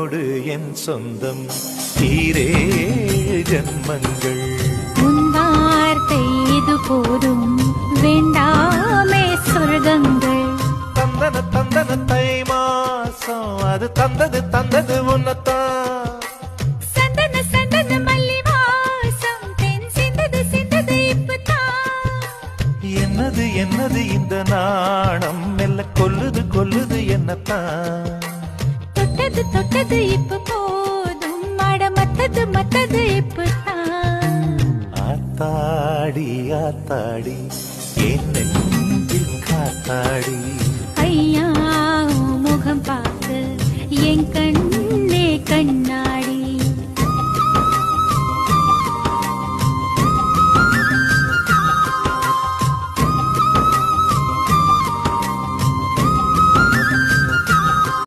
உன்னோடு என் சொந்தம் ஈரே ஜன்மங்கள். உன் வார்த்தை இது போதும் வேண்டாமே சொர்க்கங்கள். தந்தன தந்தன தை மாசம் அது தந்தது உன்னத்தான். சந்தன சந்தன மல்லி வாசம் தென் சிந்தது இப்பதான். என்னது என்னது இந்த நாணம் மெல்ல கொல்லுது என்னத்தான். தொட்டது இப்ப போதும் மட மத்தது இப்பதான். ஆத்தாடி ஆத்தாடி என் நெஞ்சில் காத்தாடி. ஐயா உன் முகம் பார்த்து என்